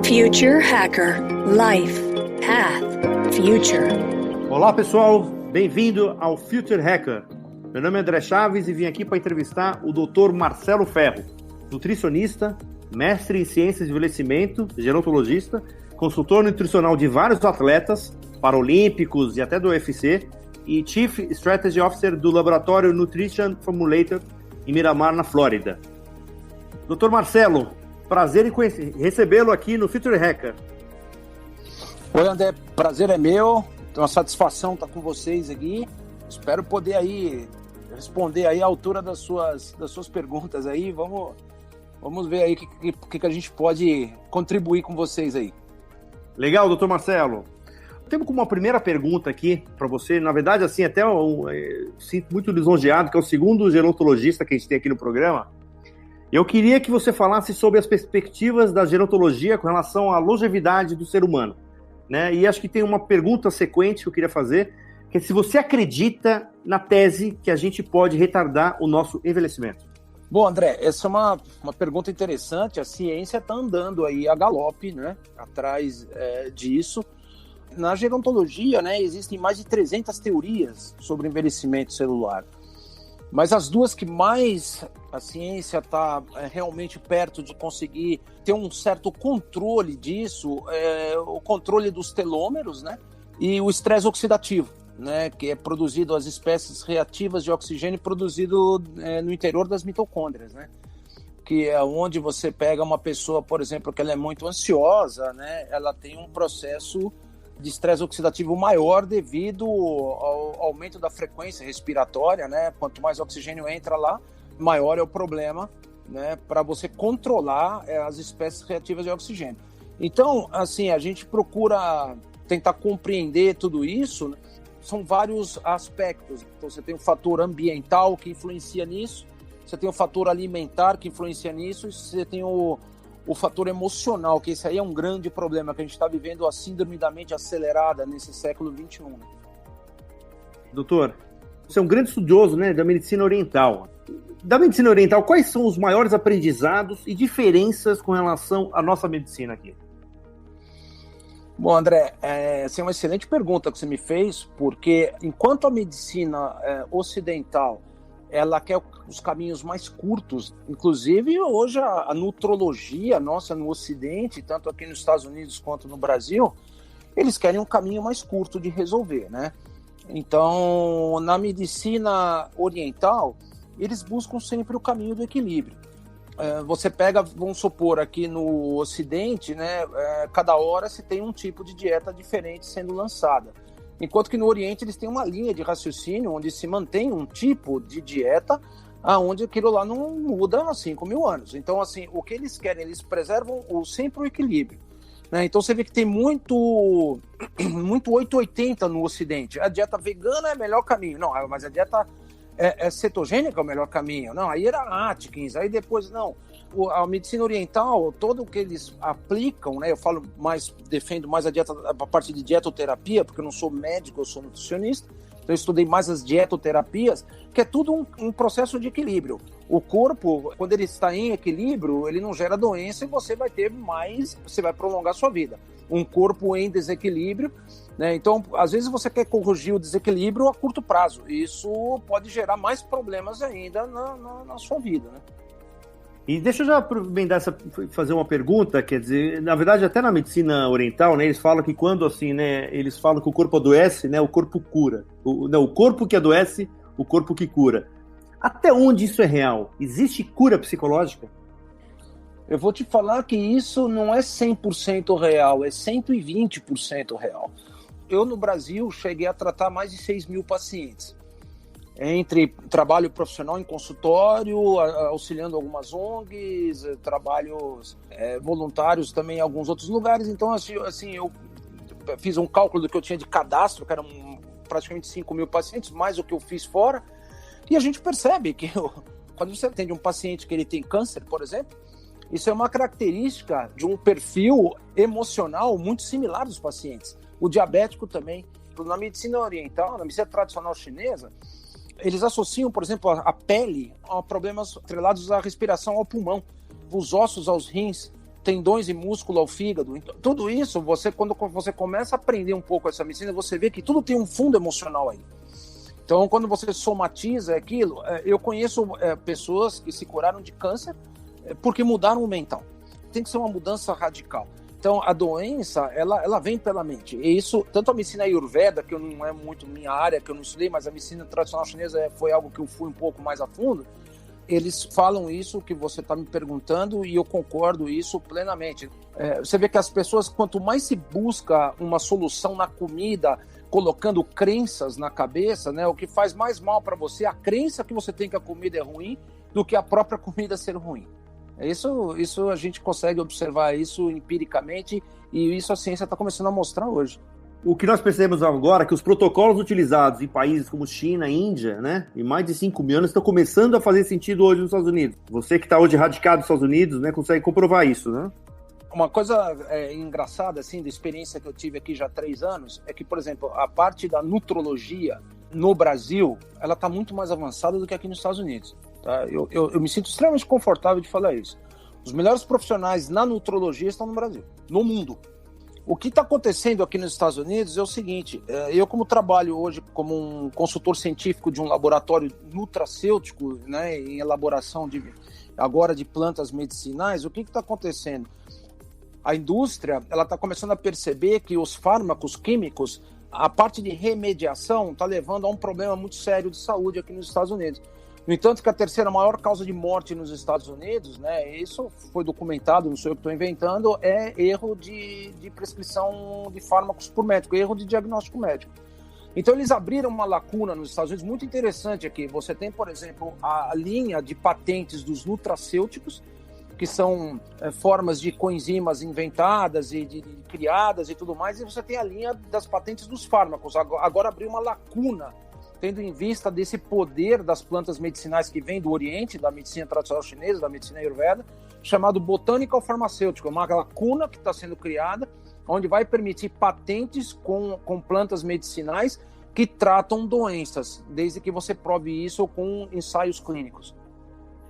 Future Hacker Life Path Future. Olá pessoal, bem-vindo ao Future Hacker. Meu nome é André Chaves e vim aqui para entrevistar o Dr. Marcelo Ferro, nutricionista, mestre em ciências de envelhecimento, gerontologista, consultor nutricional de vários atletas, paralímpicos e até do UFC, e Chief Strategy Officer do laboratório Nutrition Formulator em Miramar, na Flórida. Dr. Marcelo, prazer em recebê-lo aqui no Future Hacker. Oi, André, prazer é meu, é uma satisfação estar com vocês aqui. Espero poder aí responder aí à altura das suas perguntas aí. Vamos ver aí o que a gente pode contribuir com vocês aí. Legal, doutor Marcelo. Temos como uma primeira pergunta aqui para você, na verdade, assim, até eu sinto muito lisonjeado, que é o segundo gerontologista que a gente tem aqui no programa. Eu queria que você falasse sobre as perspectivas da gerontologia com relação à longevidade do ser humano, né? E acho que tem uma pergunta sequente que eu queria fazer, que é se você acredita na tese que a gente pode retardar o nosso envelhecimento. Bom, André, essa é uma pergunta interessante. A ciência está andando aí a galope, né, atrás disso. Na gerontologia, né, existem mais de 300 teorias sobre envelhecimento celular. Mas as duas que mais a ciência está realmente perto de conseguir ter um certo controle disso é o controle dos telômeros, né, e o estresse oxidativo, né, que é produzido, as espécies reativas de oxigênio produzido no interior das mitocôndrias, né, que é onde você pega uma pessoa, por exemplo, que ela é muito ansiosa, né, ela tem um processo de estresse oxidativo maior devido ao aumento da frequência respiratória, né? Quanto mais oxigênio entra lá, maior é o problema, né? Para você controlar as espécies reativas de oxigênio. Então, assim, a gente procura tentar compreender tudo isso, né? São vários aspectos. Então, você tem o fator ambiental que influencia nisso, você tem o fator alimentar que influencia nisso, e você tem o fator emocional, que esse aí é um grande problema, que a gente está vivendo a síndrome da mente acelerada nesse século XXI. Doutor, você é um grande estudioso, né, da medicina oriental. Da medicina oriental, quais são os maiores aprendizados e diferenças com relação à nossa medicina aqui? Bom, André, essa é uma excelente pergunta que você me fez, porque enquanto a medicina ocidental ela quer os caminhos mais curtos, inclusive hoje a nutrologia nossa no Ocidente, tanto aqui nos Estados Unidos quanto no Brasil, eles querem um caminho mais curto de resolver, né? Então, na medicina oriental, eles buscam sempre o caminho do equilíbrio. Você pega, vamos supor, aqui no Ocidente, né, cada hora se tem um tipo de dieta diferente sendo lançada. Enquanto que no Oriente eles têm uma linha de raciocínio onde se mantém um tipo de dieta onde aquilo lá não muda há 5.000 anos. Então, assim, o que eles querem, eles preservam sempre o equilíbrio, né? Então, você vê que tem muito 880 no Ocidente. A dieta vegana é o melhor caminho. Não, mas a dieta cetogênica é o melhor caminho. Não, aí era Atkins, aí depois não. A medicina oriental, todo o que eles aplicam, né? Eu defendo mais a parte de dietoterapia, porque eu não sou médico, eu sou nutricionista, então eu estudei mais as dietoterapias, que é tudo um processo de equilíbrio. O corpo, quando ele está em equilíbrio, ele não gera doença e você vai prolongar a sua vida. Um corpo em desequilíbrio, né? Então, às vezes você quer corrigir o desequilíbrio a curto prazo, e isso pode gerar mais problemas ainda na sua vida, né? E deixa eu já fazer uma pergunta, quer dizer, na verdade, até na medicina oriental, né, eles falam que quando, assim, né, eles falam que o corpo adoece, né, o corpo cura. O corpo que adoece, o corpo que cura. Até onde isso é real? Existe cura psicológica? Eu vou te falar que isso não é 100% real, é 120% real. Eu, no Brasil, cheguei a tratar mais de 6.000 pacientes. Entre trabalho profissional em consultório, auxiliando algumas ONGs, trabalhos voluntários também em alguns outros lugares. Então, assim, eu fiz um cálculo do que eu tinha de cadastro, que eram praticamente 5.000 pacientes, mais o que eu fiz fora. E a gente percebe que quando você atende um paciente que ele tem câncer, por exemplo, isso é uma característica de um perfil emocional muito similar dos pacientes. O diabético também. Na medicina oriental, na medicina tradicional chinesa, eles associam, por exemplo, a pele a problemas atrelados à respiração ao pulmão, os ossos aos rins. tendões e músculo ao fígado. Então, tudo isso, quando você começa a aprender um pouco essa medicina, você vê que tudo tem um fundo emocional aí. Então, quando você somatiza aquilo, eu conheço pessoas que se curaram de câncer porque mudaram o mental. Tem que ser uma mudança radical. Então, a doença, ela vem pela mente. E isso, tanto a medicina Ayurveda, que não é muito minha área, que eu não estudei, mas a medicina tradicional chinesa foi algo que eu fui um pouco mais a fundo, eles falam isso que você está me perguntando e eu concordo isso plenamente. Você vê que as pessoas, quanto mais se busca uma solução na comida, colocando crenças na cabeça, né, o que faz mais mal para você, a crença que você tem que a comida é ruim, do que a própria comida ser ruim. Isso a gente consegue observar isso empiricamente e isso a ciência está começando a mostrar hoje. O que nós percebemos agora é que os protocolos utilizados em países como China, Índia, né, em mais de 5 mil anos, estão começando a fazer sentido hoje nos Estados Unidos. Você que está hoje radicado nos Estados Unidos, né, consegue comprovar isso, né? Uma coisa engraçada, assim, da experiência que eu tive aqui já há 3 anos, é que, por exemplo, a parte da nutrologia no Brasil, ela está muito mais avançada do que aqui nos Estados Unidos. Tá? Eu me sinto extremamente confortável de falar isso. Os melhores profissionais na nutrologia estão no Brasil, no mundo. O que está acontecendo aqui nos Estados Unidos é o seguinte, eu como trabalho hoje como um consultor científico de um laboratório nutracêutico, né, em elaboração agora de plantas medicinais, o que está acontecendo? A indústria ela está começando a perceber que os fármacos químicos, a parte de remediação, está levando a um problema muito sério de saúde aqui nos Estados Unidos. No entanto, que a terceira maior causa de morte nos Estados Unidos, né, isso foi documentado, não sou eu que estou inventando, é erro de prescrição de fármacos por médico, erro de diagnóstico médico. Então, eles abriram uma lacuna nos Estados Unidos muito interessante aqui. Você tem, por exemplo, a linha de patentes dos nutracêuticos, que são formas de coenzimas inventadas e criadas e tudo mais, e você tem a linha das patentes dos fármacos. Agora abriu uma lacuna, tendo em vista desse poder das plantas medicinais que vem do Oriente, da medicina tradicional chinesa, da medicina Ayurveda, chamado Botanical Pharmaceutical, uma lacuna que está sendo criada, onde vai permitir patentes com plantas medicinais que tratam doenças, desde que você prove isso com ensaios clínicos.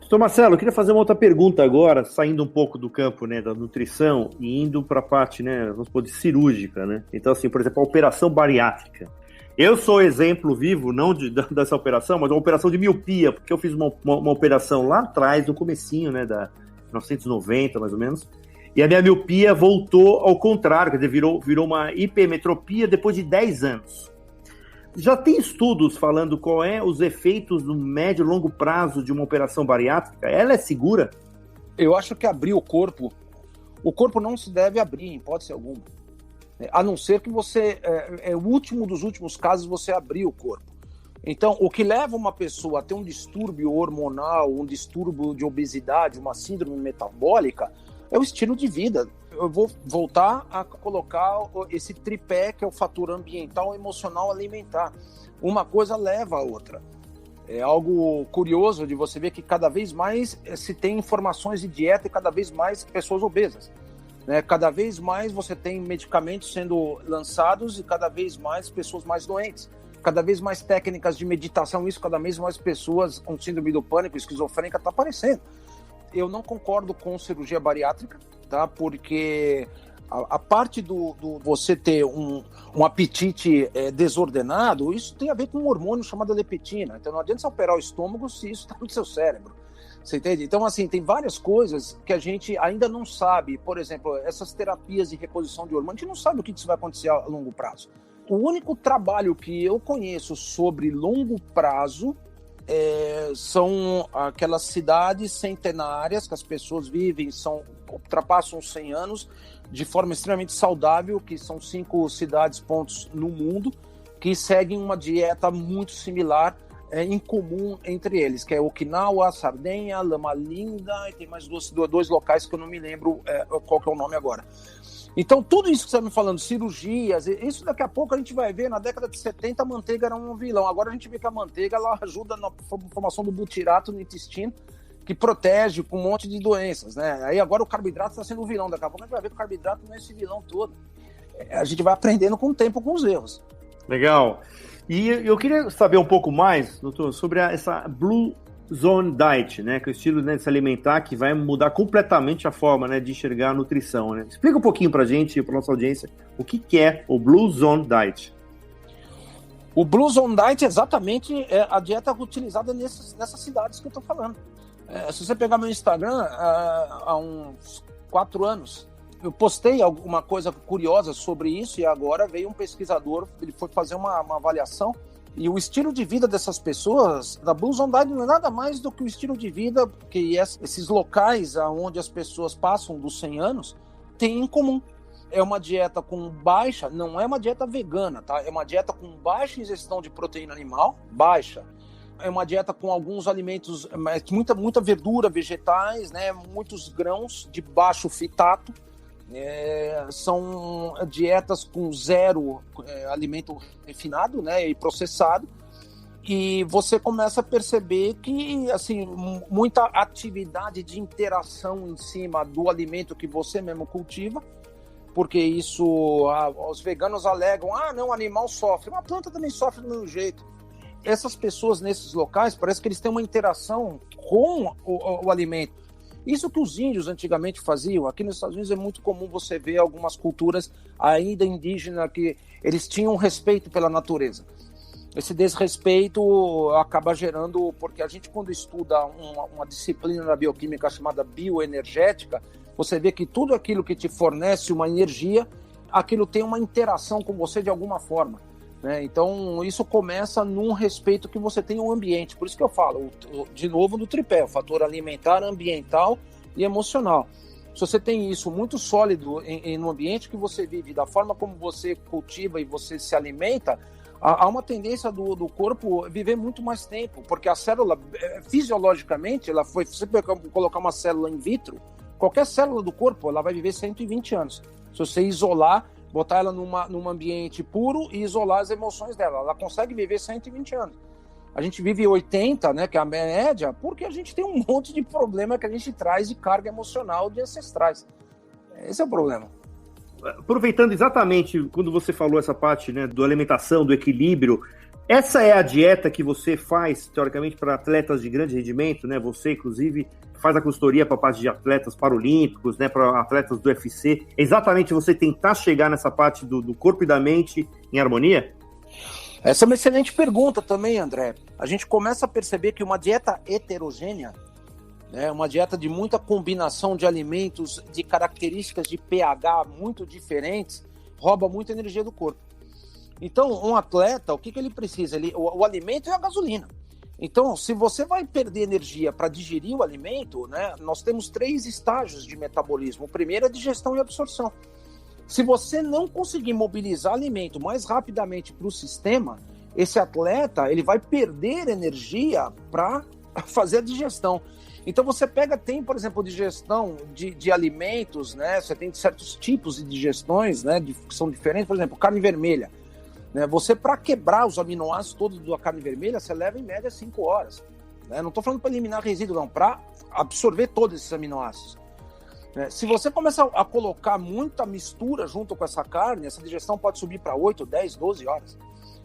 Doutor Marcelo, eu queria fazer uma outra pergunta agora, saindo um pouco do campo, né, da nutrição e indo para a parte, né, vamos supor, de cirúrgica, né? Então, assim, por exemplo, a operação bariátrica. Eu sou exemplo vivo, não dessa operação, mas uma operação de miopia, porque eu fiz uma operação lá atrás, no comecinho, né, da 1990, mais ou menos, e a minha miopia voltou ao contrário, quer dizer, virou uma hipermetropia depois de 10 anos. Já tem estudos falando qual é os efeitos no médio e longo prazo de uma operação bariátrica? Ela é segura? Eu acho que abrir o corpo não se deve abrir, em hipótese alguma. A não ser que você, o último dos últimos casos, você abrir o corpo. Então, o que leva uma pessoa a ter um distúrbio hormonal, um distúrbio de obesidade, uma síndrome metabólica, é o estilo de vida. Eu vou voltar a colocar esse tripé, que é o fator ambiental, emocional, alimentar. Uma coisa leva a outra. É algo curioso de você ver que cada vez mais se tem informações de dieta e cada vez mais pessoas obesas. Né? Cada vez mais você tem medicamentos sendo lançados e cada vez mais pessoas mais doentes. Cada vez mais técnicas de meditação, isso cada vez mais pessoas com síndrome do pânico, esquizofrênica, está aparecendo. Eu não concordo com cirurgia bariátrica, tá? Porque a parte do você ter um apetite desordenado, isso tem a ver com um hormônio chamado leptina. Então não adianta você operar o estômago se isso está no seu cérebro. Você entende? Então, assim, tem várias coisas que a gente ainda não sabe. Por exemplo, essas terapias de reposição de hormônio, a gente não sabe o que isso vai acontecer a longo prazo. O único trabalho que eu conheço sobre longo prazo são aquelas cidades centenárias que as pessoas vivem, ultrapassam 100 anos de forma extremamente saudável, que são 5 cidades-pontos no mundo, que seguem uma dieta muito similar, em comum entre eles, que é Okinawa, Sardenha, Lama Linda, e tem mais dois locais que eu não me lembro qual que é o nome agora. Então, tudo isso que você está me falando, cirurgias, isso daqui a pouco a gente vai ver. Na década de 70, a manteiga era um vilão. Agora a gente vê que a manteiga ela ajuda na formação do butirato no intestino, que protege com um monte de doenças, né? Aí agora o carboidrato está sendo o vilão. Daqui a pouco a gente vai ver que o carboidrato não é esse vilão todo. A gente vai aprendendo com o tempo, com os erros. Legal. E eu queria saber um pouco mais, doutor, sobre essa Blue Zone Diet, né? Que é o estilo, né, de se alimentar que vai mudar completamente a forma, né, de enxergar a nutrição, né? Explica um pouquinho pra gente e pra nossa audiência o que é o Blue Zone Diet. O Blue Zone Diet é exatamente a dieta utilizada nessas cidades que eu estou falando. Se você pegar meu Instagram, há uns 4 anos, eu postei alguma coisa curiosa sobre isso e agora veio um pesquisador, ele foi fazer uma avaliação e o estilo de vida dessas pessoas, da Blue Zone Diet, não é nada mais do que o estilo de vida que esses locais onde as pessoas passam dos 100 anos têm em comum. É uma dieta com baixa, não é uma dieta vegana, tá? É uma dieta com baixa ingestão de proteína animal, baixa. É uma dieta com alguns alimentos, muita verdura, vegetais, né? Muitos grãos de baixo fitato. São dietas com zero alimento refinado, né? E processado. E você começa a perceber que, assim, muita atividade de interação em cima do alimento que você mesmo cultiva, porque isso, os veganos alegam, não, o animal sofre, uma planta também sofre do mesmo jeito. Essas pessoas nesses locais, parece que eles têm uma interação com o alimento. Isso que os índios antigamente faziam, aqui nos Estados Unidos é muito comum você ver algumas culturas ainda indígenas que eles tinham respeito pela natureza. Esse desrespeito acaba gerando, porque a gente quando estuda uma disciplina da bioquímica chamada bioenergética, você vê que tudo aquilo que te fornece uma energia, aquilo tem uma interação com você de alguma forma, né? Então, isso começa num respeito que você tem ao ambiente. Por isso que eu falo, de novo, no tripé, o fator alimentar, ambiental e emocional. Se você tem isso muito sólido no ambiente que você vive, da forma como você cultiva e você se alimenta, há uma tendência do corpo viver muito mais tempo, porque a célula, fisiologicamente, se você colocar uma célula in vitro, qualquer célula do corpo, ela vai viver 120 anos. Se você isolar, botar ela num ambiente puro e isolar as emoções dela, ela consegue viver 120 anos. A gente vive 80, né, que é a média, porque a gente tem um monte de problema que a gente traz de carga emocional de ancestrais. Esse é o problema. Aproveitando exatamente quando você falou essa parte, né, da alimentação, do equilíbrio, essa é a dieta que você faz, teoricamente, para atletas de grande rendimento, né? Você, inclusive, faz a consultoria para a parte de atletas paralímpicos, né, para atletas do UFC. Exatamente você tentar chegar nessa parte do corpo e da mente em harmonia? Essa é uma excelente pergunta também, André. A gente começa a perceber que uma dieta heterogênea, né, uma dieta de muita combinação de alimentos, de características de pH muito diferentes, rouba muita energia do corpo. Então, um atleta, o que ele precisa? O alimento é a gasolina. Então, se você vai perder energia para digerir o alimento, né, nós temos 3 estágios de metabolismo. O primeiro é digestão e absorção. Se você não conseguir mobilizar alimento mais rapidamente para o sistema, esse atleta ele vai perder energia para fazer a digestão. Então, tem, por exemplo, digestão de alimentos, né? Você tem certos tipos de digestões, né, que são diferentes. Por exemplo, carne vermelha. Você, para quebrar os aminoácidos todos da carne vermelha, você leva em média 5 horas. Né? Não estou falando para eliminar resíduo, não, para absorver todos esses aminoácidos. Se você começa a colocar muita mistura junto com essa carne, essa digestão pode subir para 8, 10, 12 horas.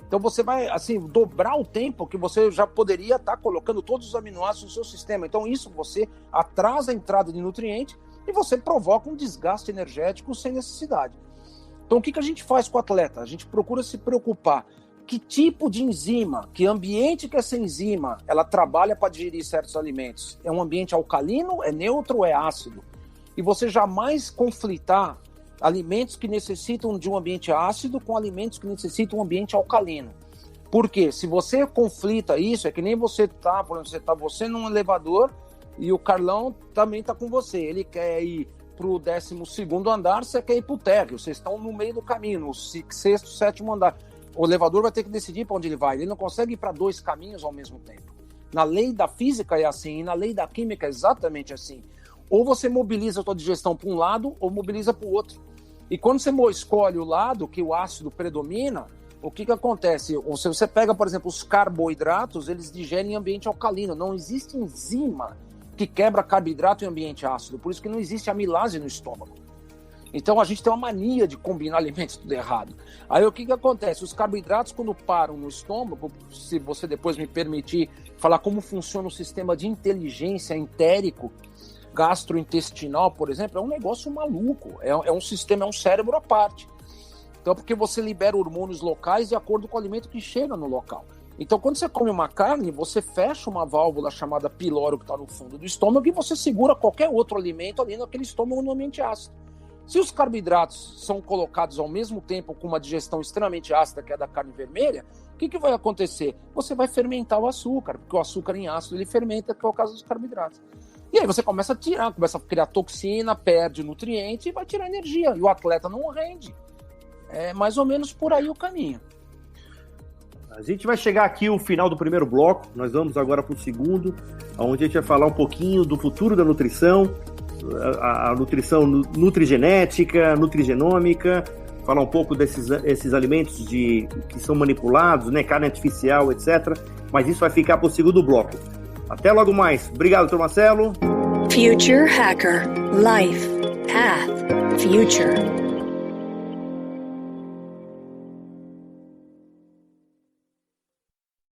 Então você vai, assim, dobrar o tempo que você já poderia estar colocando todos os aminoácidos no seu sistema. Então isso você atrasa a entrada de nutriente e você provoca um desgaste energético sem necessidade. Então, o que a gente faz com o atleta? A gente procura se preocupar. Que tipo de enzima, que ambiente que essa enzima ela trabalha para digerir certos alimentos? É um ambiente alcalino, é neutro ou é ácido? E você jamais conflitar alimentos que necessitam de um ambiente ácido com alimentos que necessitam de um ambiente alcalino. Por quê? Se você conflita isso, é que nem você tá, por exemplo, você num elevador e o Carlão também está com você. Ele quer ir para o 12º andar, você quer ir para o térreo, vocês estão no meio do caminho, no 6º, 7º andar. O elevador vai ter que decidir para onde ele vai, ele não consegue ir para 2 caminhos ao mesmo tempo. Na lei da física é assim, e na lei da química é exatamente assim. Ou você mobiliza a sua digestão para um lado, ou mobiliza para o outro. E quando você escolhe o lado que o ácido predomina, o que acontece? Ou se você pega, por exemplo, os carboidratos, eles digerem em ambiente alcalino, não existe enzima que quebra carboidrato em ambiente ácido, por isso que não existe amilase no estômago. Então a gente tem uma mania de combinar alimentos tudo errado. Aí o que acontece? Os carboidratos, quando param no estômago, se você depois me permitir falar como funciona o sistema de inteligência entérico, gastrointestinal, por exemplo, é um negócio maluco. É um sistema, é um cérebro à parte. Então, porque você libera hormônios locais de acordo com o alimento que chega no local. Então, quando você come uma carne, você fecha uma válvula chamada pilório que está no fundo do estômago e você segura qualquer outro alimento ali naquele estômago no ambiente ácido. Se os carboidratos são colocados ao mesmo tempo com uma digestão extremamente ácida, que é a da carne vermelha, o que vai acontecer? Você vai fermentar o açúcar, porque o açúcar em ácido ele fermenta, que é o caso dos carboidratos. E aí você começa a tirar, começa a criar toxina, perde nutriente e vai tirar energia. E o atleta não rende. É mais ou menos por aí o caminho. A gente vai chegar aqui ao final do primeiro bloco, nós vamos agora para o segundo, onde a gente vai falar um pouquinho do futuro da nutrição, a nutrição nutrigenética, nutrigenômica, falar um pouco desses alimentos que são manipulados, né, carne artificial, etc. Mas isso vai ficar para o segundo bloco. Até logo mais. Obrigado, Dr. Marcelo. Future Hacker. Life. Path. Future.